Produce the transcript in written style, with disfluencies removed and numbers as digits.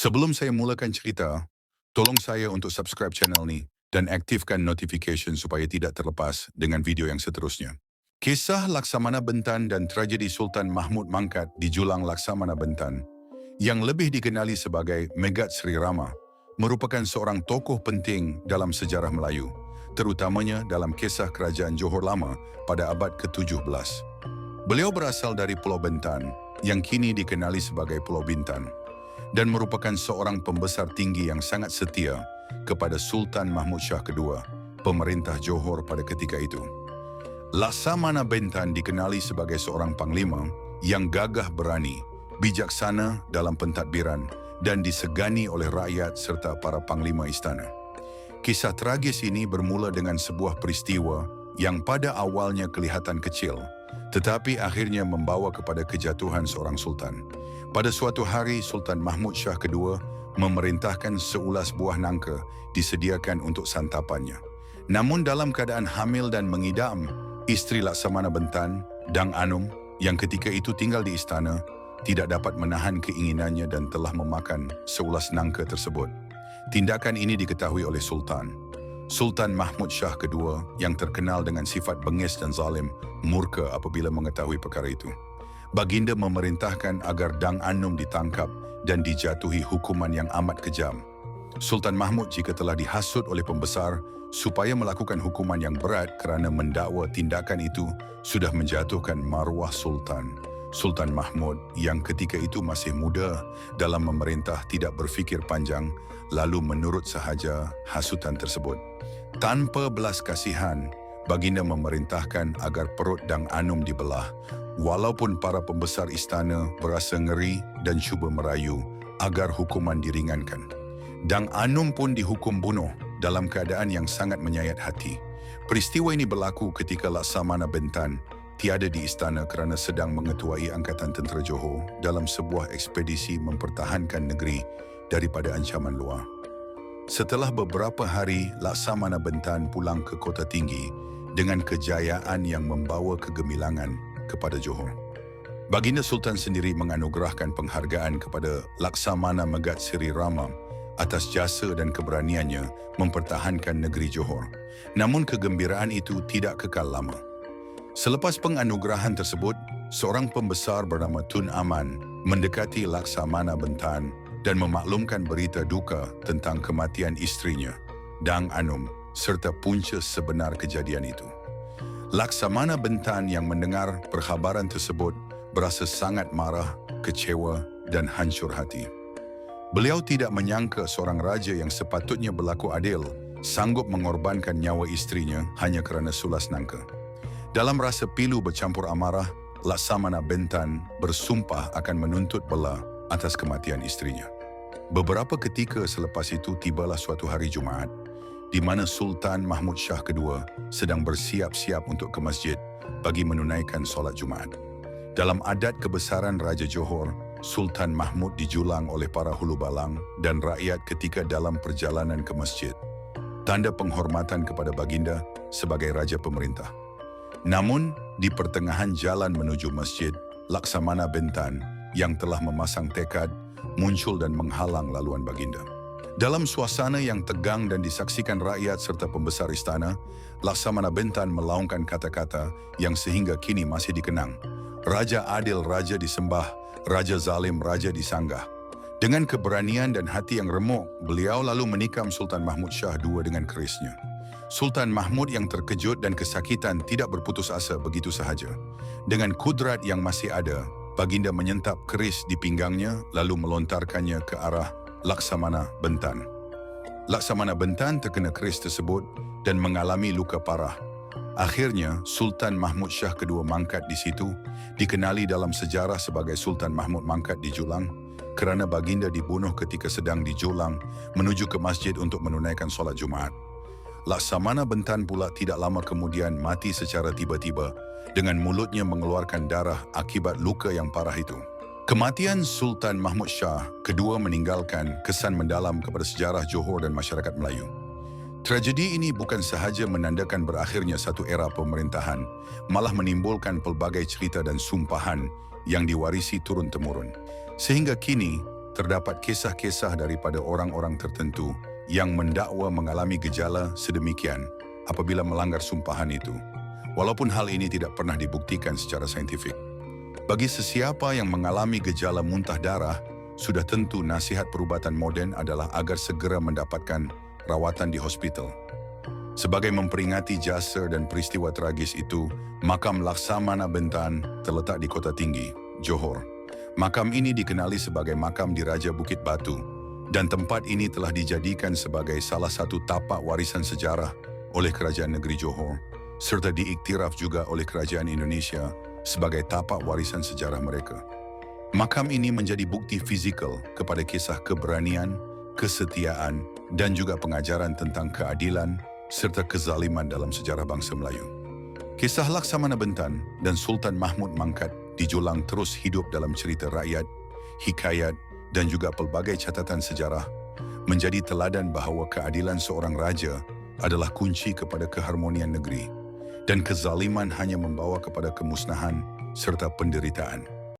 Sebelum saya mulakan cerita, tolong saya untuk subscribe channel ni dan aktifkan notification supaya tidak terlepas dengan video yang seterusnya. Kisah Laksamana Bentan dan tragedi Sultan Mahmud Mangkat di Julang Laksamana Bentan, yang lebih dikenali sebagai Megat Sri Rama, merupakan seorang tokoh penting dalam sejarah Melayu, terutamanya dalam kisah kerajaan Johor Lama pada abad ke-17. Beliau berasal dari Pulau Bentan, yang kini dikenali sebagai Pulau Bintan, dan merupakan seorang pembesar tinggi yang sangat setia kepada Sultan Mahmud Shah II, pemerintah Johor pada ketika itu. Laksamana Bentan dikenali sebagai seorang panglima yang gagah berani, bijaksana dalam pentadbiran, dan disegani oleh rakyat serta para panglima istana. Kisah tragis ini bermula dengan sebuah peristiwa yang pada awalnya kelihatan kecil, tetapi akhirnya membawa kepada kejatuhan seorang sultan. Pada suatu hari, Sultan Mahmud Shah II memerintahkan seulas buah nangka disediakan untuk santapannya. Namun dalam keadaan hamil dan mengidam, isteri Laksamana Bentan, Dang Anum, yang ketika itu tinggal di istana, tidak dapat menahan keinginannya dan telah memakan seulas nangka tersebut. Tindakan ini diketahui oleh Sultan. Sultan Mahmud Shah II yang terkenal dengan sifat bengis dan zalim, murka apabila mengetahui perkara itu. Baginda memerintahkan agar Dang Anum ditangkap dan dijatuhi hukuman yang amat kejam. Sultan Mahmud jika telah dihasut oleh pembesar supaya melakukan hukuman yang berat kerana mendakwa tindakan itu sudah menjatuhkan maruah Sultan. Sultan Mahmud yang ketika itu masih muda dalam memerintah tidak berfikir panjang, lalu menurut sahaja hasutan tersebut. Tanpa belas kasihan, Baginda memerintahkan agar perut Dang Anum dibelah, walaupun para pembesar istana berasa ngeri dan cuba merayu agar hukuman diringankan. Dang Anum pun dihukum bunuh dalam keadaan yang sangat menyayat hati. Peristiwa ini berlaku ketika Laksamana Bentan tiada di istana kerana sedang mengetuai Angkatan Tentera Johor dalam sebuah ekspedisi mempertahankan negeri daripada ancaman luar. Setelah beberapa hari, Laksamana Bentan pulang ke Kota Tinggi dengan kejayaan yang membawa kegemilangan kepada Johor. Baginda Sultan sendiri menganugerahkan penghargaan kepada Laksamana Megat Sri Rama atas jasa dan keberaniannya mempertahankan negeri Johor. Namun kegembiraan itu tidak kekal lama. Selepas penganugerahan tersebut, seorang pembesar bernama Tun Aman mendekati Laksamana Bentan dan memaklumkan berita duka tentang kematian isterinya, Dang Anum, serta punca sebenar kejadian itu. Laksamana Bentan yang mendengar perkhabaran tersebut berasa sangat marah, kecewa dan hancur hati. Beliau tidak menyangka seorang raja yang sepatutnya berlaku adil sanggup mengorbankan nyawa isterinya hanya kerana sulas nangka. Dalam rasa pilu bercampur amarah, Laksamana Bentan bersumpah akan menuntut bala atas kematian isterinya. Beberapa ketika selepas itu tibalah suatu hari Jumaat, di mana Sultan Mahmud Shah II sedang bersiap-siap untuk ke masjid bagi menunaikan solat Jumaat. Dalam adat kebesaran Raja Johor, Sultan Mahmud dijulang oleh para hulu balang dan rakyat ketika dalam perjalanan ke masjid, tanda penghormatan kepada Baginda sebagai Raja Pemerintah. Namun, di pertengahan jalan menuju masjid, Laksamana Bentan yang telah memasang tekad muncul dan menghalang laluan Baginda. Dalam suasana yang tegang dan disaksikan rakyat serta pembesar istana, Laksamana Bentan melaungkan kata-kata yang sehingga kini masih dikenang. Raja adil, raja disembah; raja zalim, raja disanggah. Dengan keberanian dan hati yang remuk, beliau lalu menikam Sultan Mahmud Shah II dengan kerisnya. Sultan Mahmud yang terkejut dan kesakitan tidak berputus asa begitu sahaja. Dengan kudrat yang masih ada, Baginda menyentap keris di pinggangnya lalu melontarkannya ke arah Laksamana Bentan. Laksamana Bentan terkena keris tersebut dan mengalami luka parah. Akhirnya, Sultan Mahmud Shah II mangkat di situ, dikenali dalam sejarah sebagai Sultan Mahmud Mangkat di Julang, kerana Baginda dibunuh ketika sedang di Julang menuju ke masjid untuk menunaikan solat Jumaat. Laksamana Bentan pula tidak lama kemudian mati secara tiba-tiba dengan mulutnya mengeluarkan darah akibat luka yang parah itu. Kematian Sultan Mahmud Shah II meninggalkan kesan mendalam kepada sejarah Johor dan masyarakat Melayu. Tragedi ini bukan sahaja menandakan berakhirnya satu era pemerintahan, malah menimbulkan pelbagai cerita dan sumpahan yang diwarisi turun-temurun. Sehingga kini, terdapat kisah-kisah daripada orang-orang tertentu yang mendakwa mengalami gejala sedemikian apabila melanggar sumpahan itu, walaupun hal ini tidak pernah dibuktikan secara saintifik. Bagi sesiapa yang mengalami gejala muntah darah, sudah tentu nasihat perubatan moden adalah agar segera mendapatkan rawatan di hospital. Sebagai memperingati jasa dan peristiwa tragis itu, makam Laksamana Bentan terletak di Kota Tinggi, Johor. Makam ini dikenali sebagai makam Diraja Bukit Batu, dan tempat ini telah dijadikan sebagai salah satu tapak warisan sejarah oleh Kerajaan Negeri Johor, serta diiktiraf juga oleh Kerajaan Indonesia sebagai tapak warisan sejarah mereka. Makam ini menjadi bukti fizikal kepada kisah keberanian, kesetiaan, dan juga pengajaran tentang keadilan serta kezaliman dalam sejarah bangsa Melayu. Kisah Laksamana Bentan dan Sultan Mahmud Mangkat dijulang terus hidup dalam cerita rakyat, hikayat, dan juga pelbagai catatan sejarah, menjadi teladan bahawa keadilan seorang raja adalah kunci kepada keharmonian negeri, dan kezaliman hanya membawa kepada kemusnahan serta penderitaan.